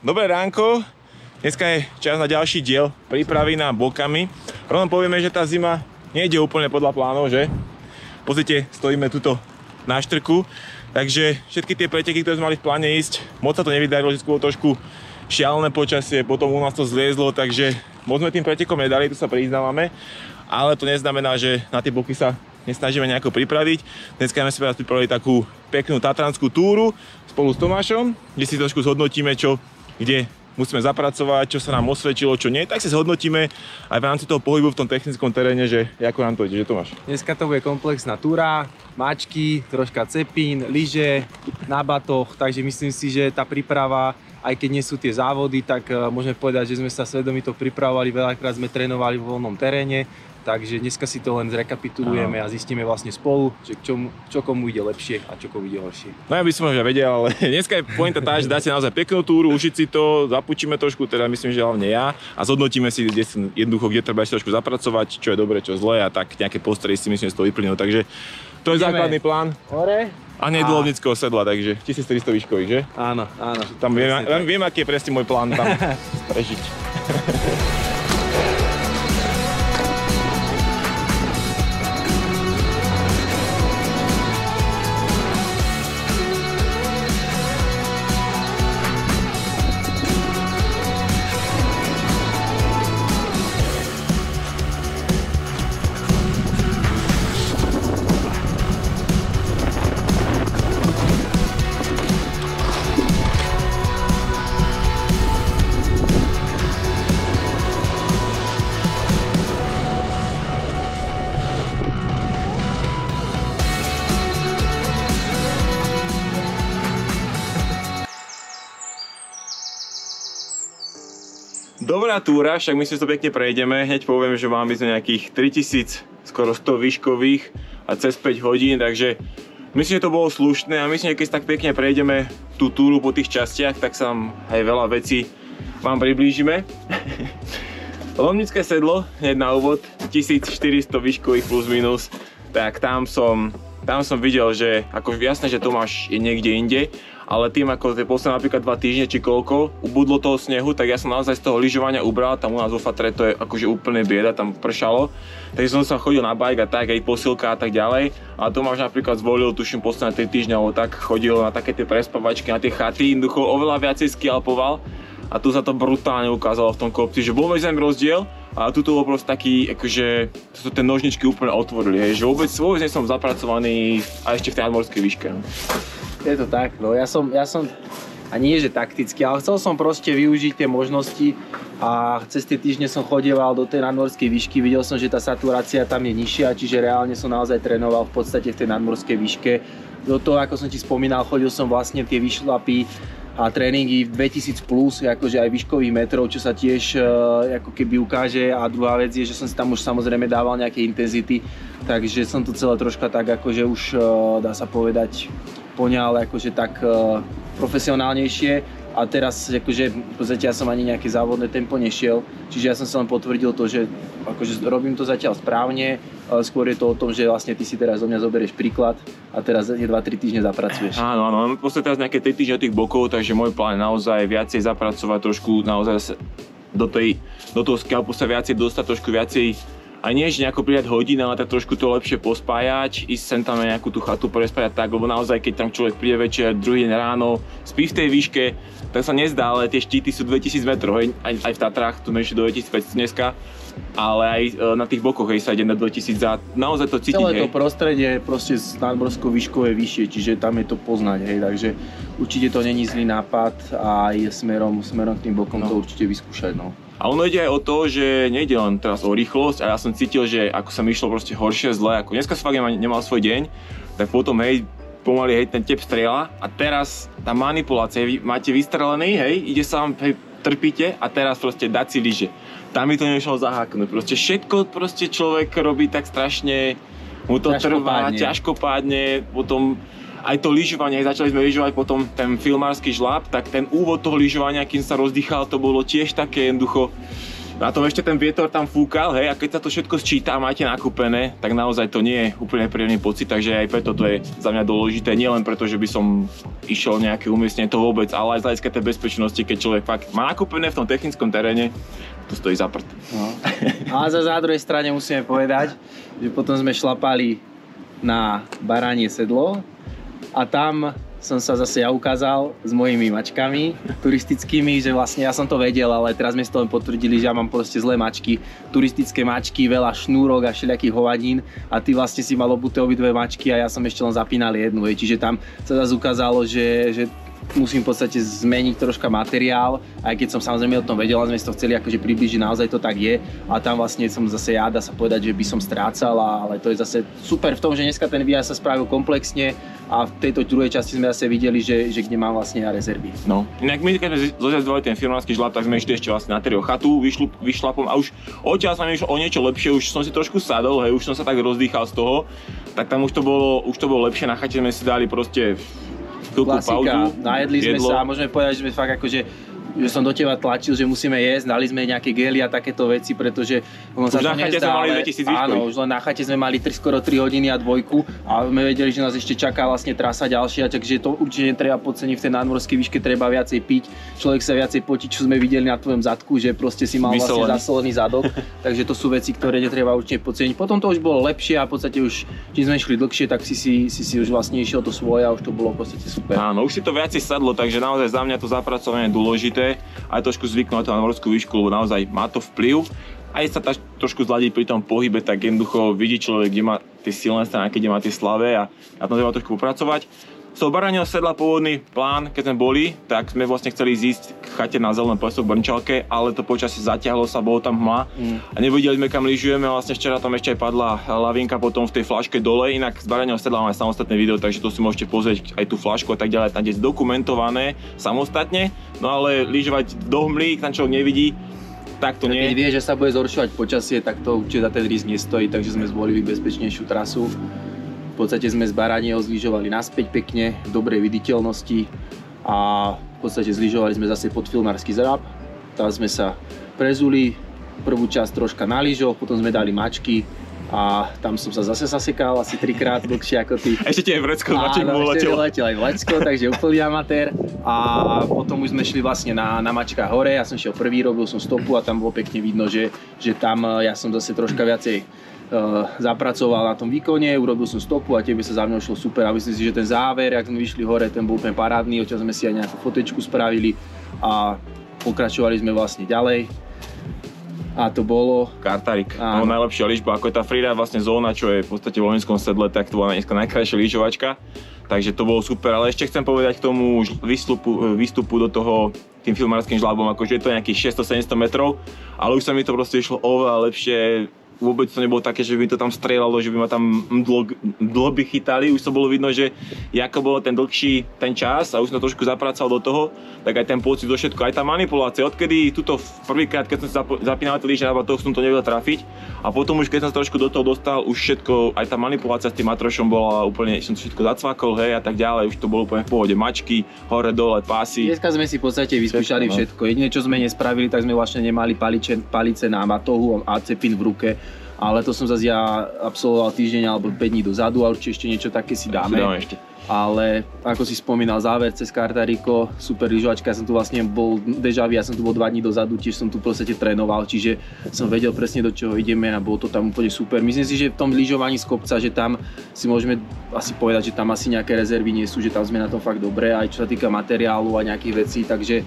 Dobré ránko, dneska je čas na ďalší diel prípravy na Bokami. Rovno povieme, že tá zima nejde úplne podľa plánov, že? Pozrite, stojíme tuto na štrku, takže všetky tie preteky, ktoré sme mali v pláne ísť, moc sa to nevydarilo, že bolo trošku šialené počasie, potom u nás to zliezlo, takže moc sme tým pretekom nedali, tu sa priznávame, ale to neznamená, že na tie boky sa nesnažíme nejako pripraviť. Dneska sme si pripravili takú peknú tatranskú túru spolu s Tomášom, kde si trošku zhodnotíme, kde musíme zapracovať, čo sa nám osvedčilo, čo nie, tak si zhodnotíme aj v rámci toho pohybu v tom technickom teréne, že ako nám to ide, že Tomáš? Dneska to bude komplexná túra, mačky, troška cepín, lyže, na batoh, takže myslím si, že tá príprava, aj keď nie sú tie závody, tak môžeme povedať, že sme sa svedomito pripravovali, veľakrát sme trénovali vo voľnom teréne. Takže dneska si to len zrekapitulujeme a zistíme vlastne spolu, že čo komu ide lepšie a čo komu ide horšie. No ja by som možno vedel, ale dneska je pointa tá, že dáte naozaj peknú túru, užiť si to, zapúčime trošku, teda myslím, že hlavne ja, a zhodnotíme si jednoducho, kde treba ešte trošku zapracovať, čo je dobre, čo je zlé, a tak nejaké postrehy si myslím, že z toho vyplynú. Takže to je základný plán. Hore. A nie dlhovnického sedla, takže 1300 výškových, že? Áno, áno. Tam viem, aký je presne môj plán tam prežiť. Dobrá túra, však my si to pekne prejdeme. Hneď poviem, že máme nejakých 3000, skoro 100 výškových a cez 5 hodín, takže myslím, že to bolo slušné a myslím, že keď tak pekne prejdeme tú túru po tých častiach, tak sa nám aj veľa vecí vám priblížime. Lomnické sedlo, hneď na úvod, 1400 výškových plus minus, tak tam som videl, že ako jasné, že Tomáš je niekde inde, ale tým ako tie posledné napríklad 2 týždne či koľko ubudlo toho snehu, tak ja som naozaj z toho lyžovania ubral, tam u nás vo Fatre to je akože úplne bieda, tam pršalo, takže som chodil na bike a tak, aj posilka a tak ďalej, a Tomáš napríklad zvolil, tuším, posledné 3 týždňa, alebo tak chodil na také tie prespavačky, na tie chaty, jednoducho oveľa viacej skialpoval a tu sa to brutálne ukázalo v tom kopci, že bol medzi nami rozdiel. A tuto bol proste taký, akože to ten nožničky úplne otvorili, hej, že vôbec nie som zapracovaný a ešte v tej nadmorskej výške. No. Je to tak, no ja som, a nie že takticky, ale chcel som proste využiť tie možnosti a cez tie týždne som chodieval do tej nadmorskej výšky, videl som, že tá saturácia tam je nižšia, čiže reálne som naozaj trénoval v podstate v tej nadmorskej výške. Do toho, ako som ti spomínal, chodil som vlastne tie výšlapy a tréningy 2000 plus, akože aj výškových metrov, čo sa tiež ako keby ukáže, a druhá vec je, že som si tam už samozrejme dával nejaké intenzity, takže som to celé troška tak akože už dá sa povedať poňal akože tak profesionálnejšie. A teraz akože v podstate ja som ani nejaké závodné tempo nešiel, čiže ja som sa len potvrdil to, že akože robím to zatiaľ správne, ale skôr je to o tom, že vlastne ty si teraz zo mňa zoberieš príklad a teraz 2-3 týždne zapracuješ. Áno, áno, v podstate teraz nejaké 3 týždne tých bokov, takže môj plán je naozaj viacej zapracovať trošku, naozaj do toho scalpu sa viacej dostať, trošku viacej, a nie, že nejako pridať hodiny, ale tak trošku to lepšie pospájať, ísť sem tam na nejakú tú chatu prespájať tak, lebo naozaj keď tam človek príde večer, druhý deň ráno, spí v tej výške, tak sa nezdá, ale tie štíty sú 2000 metrov, aj v Tatrách, tu menšie do 2500 dneska, ale aj na tých bokoch sa ide na 2000 a naozaj to cítiť. Celé to prostredie proste s nadmorskou výškou je vyššie, čiže tam je to poznať, hej, takže určite to není zlý nápad a aj smerom k tým bokom to určite vyskúšať, no. A ono ide aj o to, že nejde len teraz o rýchlosť, a ja som cítil, že ako sa mi išlo proste horšie, zle, ako dneska som fakt nemal svoj deň, tak potom hej, pomaly hej, ten tep strieľa a teraz tá manipulácia, máte vystrelený, hej, ide sa vám, hej, trpíte a teraz proste dať si lyže. Tam mi to nešlo zaháknuť, proste všetko proste človek robí tak strašne, mu to trvá, ťažko pádne, potom aj to lyžovanie, začali sme lyžovať potom ten filmársky žlab, tak ten úvod toho lyžovania, kým sa rozdýchal, to bolo tiež také jednoducho Na tom ešte ten vietor tam fúkal, hej, a keď sa to všetko sčíta a máte nakúpené, tak naozaj to nie je úplne príjemný pocit, takže aj preto to je za mňa dôležité, nielen preto, že by som išiel nejaké umiestnenie to vôbec, ale aj z hľadiska tej bezpečnosti, keď človek fakt má nakúpené v tom technickom teréne, to stojí za prd. No. A za druhej strane musíme povedať, že potom sme šlapali na Baranie sedlo a tam som sa zase ja ukázal s mojimi mačkami turistickými, že vlastne ja som to vedel, ale teraz mi z toho potvrdili, že ja mám proste zlé mačky, turistické mačky, veľa šnúrok a všelijakých hovadín a ty vlastne si mal obuté obidve mačky a ja som ešte len zapínal jednu, čiže tam sa zase ukázalo, že musím v podstate zmeniť troška materiál, aj keď som samozrejme o tom vedel a sme si to chceli akože približiť, naozaj to tak je a tam vlastne som zase ja, dá sa povedať, že by som strácal, ale to je zase super v tom, že dneska ten výjazd sa spravil komplexne a v tejto druhej časti sme zase videli, že kde mám vlastne na rezervy. No, inak my keď sme zozjazdovali ten firmársky žlab, tak sme išli ešte vlastne na Terio chatu, vyšlapom a už odtiaľ sa mi išlo o niečo lepšie, už som si trošku sadol, hej, už som sa tak rozdýchal z toho, tak tam už to bolo lepšie, na chate sme si dali proste klasika, najedli sme sa a môžeme povedať, že sme fakt akože že som do teba tlačil, že musíme jesť, dali sme nejaké gely a takéto veci, pretože ono sa to nezdá, ale áno, už len na chate sme mali skoro 3 hodiny a dvojku a sme vedeli, že nás ešte čaká vlastne trasa ďalšia, takže to určite netreba podceniť, v tej nadmorskej výške treba viacej piť, človek sa viacej potí, čo sme videli na tvojom zadku, že proste si mal vlastne zasolený zadok, takže to sú veci, ktoré netreba určite podceniť. Potom to už bolo lepšie a v podstate už, čím sme išli dlhšie, tak si už vlastne išiel to svoje a už to bolo v podstate super. Áno, už si to viacej sadlo, takže naozaj za mňa to zapracovanie je dôležité. Aj trošku zvyknúť na tú nadmorskú výšku, lebo naozaj má to vplyv. Aj sa trošku zladiť pri tom pohybe, tak jednoducho vidí človek, kde má tie silné stránky, kde má tie slabé a na tom treba trošku popracovať. Z toho Baranieho sedla pôvodný plán, keď sme boli, tak sme vlastne chceli zísť k chate na zelenom plesok v Brnčalke, ale to počasie zatiahlo sa, bolo tam hmla a nevedeli sme, kam lyžujeme a vlastne včera tam ešte aj padla lavinka potom v tej fľaške dole, inak z Baranieho sedla máme samostatné video, takže to si môžete pozrieť aj tú fľašku a tak ďalej, tam je zdokumentované samostatne, no ale lyžovať do hmly, tam človek nevidí, tak to nie. Keď vie, že sa bude zhoršovať počasie, tak to určite za ten risk nestojí, takže sme zvolili bezpečnejšiu trasu. V podstate sme z Baranieho zlyžovali naspäť pekne, v dobrej viditeľnosti a v podstate zlyžovali sme zase pod Filmársky zrab. Tam sme sa prezuli, prvú časť troška na lyžoch, potom sme dali mačky a tam som sa zase zasekal asi 3-krát dlhšie ako ty. Ešte tie vrecko, maček mu letel. Ešte aj vlecko, takže úplný amatér. A potom už sme šli vlastne na mačkách hore, ja som šiel prvý, robil som stopu a tam bolo pekne vidno, že tam ja som zase troška viacej zapracoval na tom výkone, urobil som stopu a tebe sa za mňou šlo super a myslím si, že ten záver, jak sme vyšli hore, ten bol úplne parádny, odtiaľ sme si aj nejakú fotečku spravili a pokračovali sme vlastne ďalej a to bolo Kartarik, no, najlepšia lyžba, ako je tá freeride vlastne zóna, čo je v podstate v Vojenskom sedle, tak to bola dneska najkrajšia lyžovačka, takže to bolo super, ale ešte chcem povedať k tomu výstupu do toho tým filmárskym žľabom, akože je to nejakých 600-700 metrov, ale už sa mi to proste išlo oveľa lepšie. Vôbec to nebolo také, že by to tam strieľalo, že by ma tam dlby chytali. Už to bolo vidno, že ako bolo ten dlhší ten čas a už som to trošku zapracoval do toho, tak aj ten pocit do všetko, aj tá manipulácia. Odkedy tuto prvýkrát, keď som zapínal tie lyže, toho som to nevedel trafiť a potom už keď som sa trošku do toho dostal, už všetko, aj tá manipulácia s tým matrošom bola úplne, som to všetko zacvakol, hej, a tak ďalej, už to bolo úplne v pohode. Mačky, hore, dole, pásy. Dneska sme si v podstate vyskúšali všetko. Jediné, čo sme nespravili, tak sme vlastne nemali palice na matohu a cepín v ruke. Ale to som zase ja absolvoval týždeň alebo 5 dní dozadu a určite ešte niečo také si dáme. Ale ako si spomínal, záver cez Kartariko, super lyžovačka, ja som tu vlastne bol déjà vu, ja som tu bol 2 dní dozadu, tiež som tu v podstate trénoval, čiže som vedel presne do čoho ideme a bolo to tam úplne super. Myslím si, že v tom lyžovaní z kopca, že tam si môžeme asi povedať, že tam asi nejaké rezervy nie sú, že tam sme na tom fakt dobre, aj čo sa týka materiálu a nejakých vecí, takže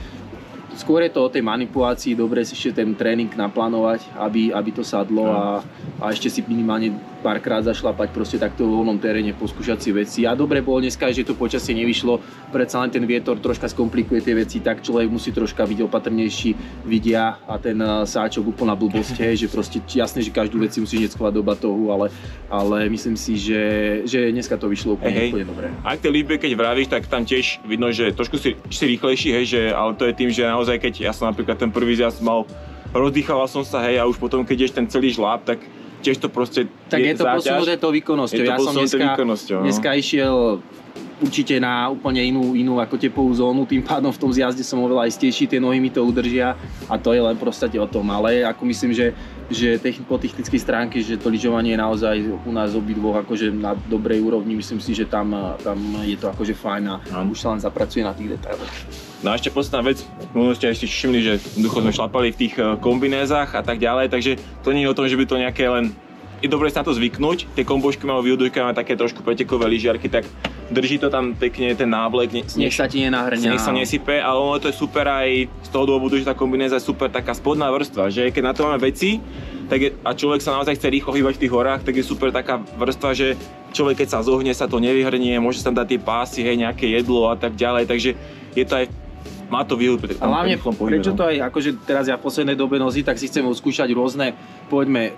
skôr je to o tej manipulácii, dobre si ešte ten tréning naplánovať, aby to sadlo a ešte si minimálne párkrát zašlapať proste takto v voľnom teréne, poskúšať si veci. A dobre bolo dneska, že to počasie nevyšlo, predsa len ten vietor troška skomplikuje tie veci, tak človek musí troška byť opatrnejší, vidia a ten sáčok úplná blbosť, že proste jasné, že každú vec si musíš neckovať do batohu, ale myslím si, že dneska to vyšlo úplne dobre. Aj v tej líbe, keď vravíš, tak tam tiež vidno, že trošku si rýchlejší, ale to je tým, že naozaj keď ja som napríklad ten prvý zjazd mal, rozdýchal som sa, a už potom keď ješ ten celý žláb, tak tiež to proste tak je to posunuté tou výkonnosťou. Ja som dneska išiel určite na úplne inú ako tepovú zónu, tým pádom v tom zjazde som oveľa istejší, tie nohy mi to udržia a to je len proste o tom, ale ako myslím, že po technickej stránke, že to lyžovanie je naozaj u nás obidvoch akože na dobrej úrovni, myslím si, že tam je to akože fajn a už sa len zapracuje na tých detailoch. No a ešte posledná vec, možno ste aj si všimli, že sme šlapali v tých kombinézach a tak ďalej, takže to nie je o tom, že by to nejaké len... Je dobré sa na to zvyknúť, tie kombošky majú výhodu, že máme také trošku pretekové lyžiarky, tak drží to tam pekne ten náblek, nech sa ti nenahrňa. Nech sa nesype, ale ono to je super aj z toho dôvodu, že tá kombinéza je super taká spodná vrstva, že keď na to máme veci a človek sa naozaj chce rýchlo hýbať v tých horách, tak je super taká vrstva, že človek keď sa zohne, sa to nevyhrnie, môže sa tam dať tie pásy, hej, nejaké jedlo a tak ďalej, takže je to aj má to výhodu pri a hlavne, prečo to aj, akože teraz ja v poslednej dobe nosím, tak si chcem skúšať rôzne, povedzme,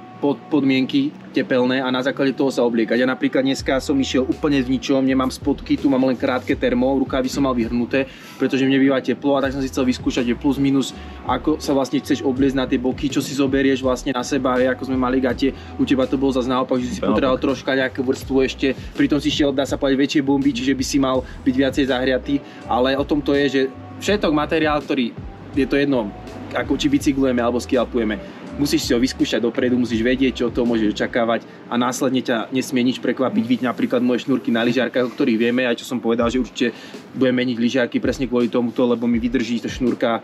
podmienky tepelné a na základe toho sa obliekať. Ja napríklad dneska som išiel úplne v ničom, nemám spodky, tu mám len krátke termo, rukávy som mal vyhrnuté, pretože mne býva teplo a tak som si chcel vyskúšať, že plus minus, ako sa vlastne chceš obliecť na tie boky, čo si zoberieš vlastne na seba, ako sme mali gate, u teba to bolo zase naopak, že si potreboval troška nejakú vrstvu ešte, pritom si šiel, dá sa povedať, väčšie bomby, čiže by si mal byť viacej zahriatý, ale o tom to je, že všetok materiál, ktorý je to jedno, ako či bicyklujeme alebo skialpujeme, musíš si ho vyskúšať dopredu, musíš vedieť, čo to môžeš očakávať a následne ťa nesmie nič prekvapiť. Vidť napríklad moje šnúrky na lyžiarkách, o ktorých vieme, aj čo som povedal, že určite budem meniť lyžiarky presne kvôli tomuto, lebo mi vydrží tá šnúrka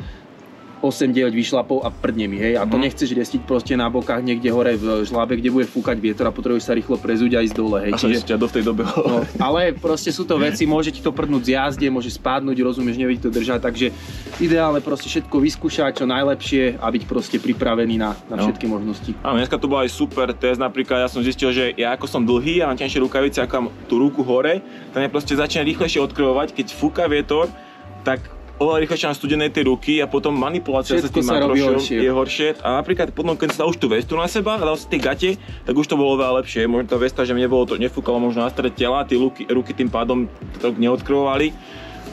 8-9 vyšlapov a prdne mi, hej. A to nechceš riestiť proste na bokách niekde hore v žlábe, kde bude fúkať vietor a potrebuješ sa rýchlo prezúť a ísť dole, hej. A čiže do tej dobe. No, ale proste sú to veci, môže ti to prdnúť z jazde, môže spádnuť, rozumieš, nevie to držať, takže ideálne proste všetko vyskúšať čo najlepšie a byť proste pripravený na všetky možnosti. Áno, dneska to bol aj super test, napríklad ja som zistil, že ja ako som dlhý a mám tenšie rukavice, ako mám tú ruku hore, tak mňa proste začne rýchlejšie odkrývať, keď fúka vietor, tak oveľa rýchlejšie na studené tie ruky a potom manipulácia sa s tým matrošom je horšie. A napríklad potom, keď sa dal už tú vestu na seba a dal si tie gate, tak už to bolo oveľa lepšie. Možno tá vesta, že mne bolo to nefúkalo možno na stred tela, tie ruky tým pádom to neodkrývali,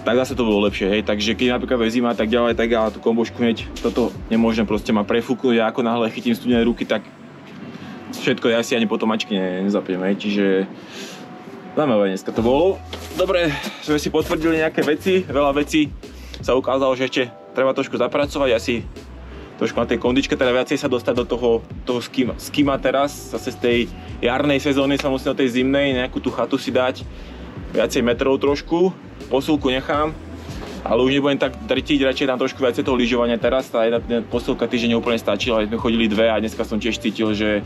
tak zase to bolo lepšie, hej. Takže keď napríklad je zima a tak ďalej, tak ja tú kombošku hneď toto nemôžem proste ma prefúknuť a ako náhle chytím studené ruky, tak všetko ja si ani potom mačky nezapnem, hej. Čiže zaujímavé dneska to bolo. Dobre, sme si potvrdili nejaké veci, veľa vecí sa ukázalo, že ešte treba trošku zapracovať, asi trošku na tej kondičke, teda viacej sa dostať do toho skima teraz, zase z tej jarnej sezóny sa musím do tej zimnej, nejakú tú chatu si dať, viacej metrov trošku, posúlku nechám, ale už nebudem tak drtiť, radšej tam trošku viacej toho lyžovania teraz, tá jedna posúlka týždeň úplne stačila, sme chodili dve a dneska som tiež cítil, že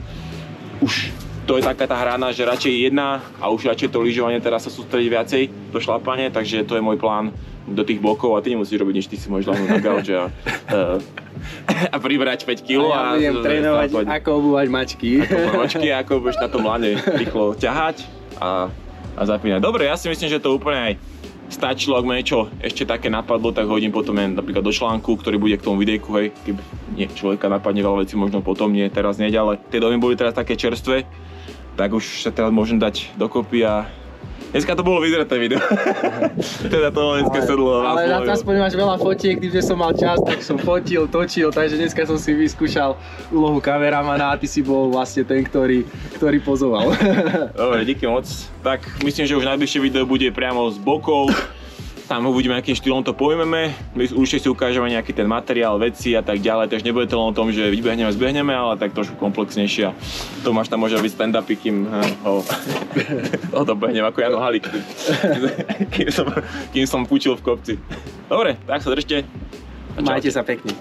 už to je taká tá hrana, že radšej jedna a už radšej to lyžovanie teraz sa sústrediť viacej, to šlapanie, takže to je môj plán do tých blokov a ty nemusíš robiť nič, ty si môžeš ľahnúť na gauč a pribrať 5 kg a ja budem trénovať, ako obúvať mačky. Ako budeš na tom lane rýchlo ťahať a zapínať. Dobre, ja si myslím, že to úplne aj stačilo, ak ma niečo ešte také napadlo, tak hodím potom napríklad do článku, ktorý bude k tomu videjku, hej, keď človeka napadne veľa vecí, možno potom nie, teraz nie, ale tie domy boli teraz také čerstvé, tak už sa teraz môžem dať dokopy a dneska to bolo vyzreté video. Teda to dneska sedlo. Ale aspoň máš veľa fotiek, keďže som mal čas, tak som fotil, točil, takže dneska som si vyskúšal úlohu kameramana a ty si bol vlastne ten, ktorý pozoval. Dobre, díky moc. Tak myslím, že už najbližšie video bude priamo z bokov. Tam uvidíme, akým štýlom to pojmeme. My určite si ukážeme nejaký ten materiál, veci a tak ďalej, takže nebude to len o tom, že vybehneme, zbehneme, ale tak trošku komplexnejšie. Tomáš tam môže byť stand-upy, kým ho dobehnem ako Jano Halík, kým som púčil v kopci. Dobre, tak sa držte. Majte sa pekne.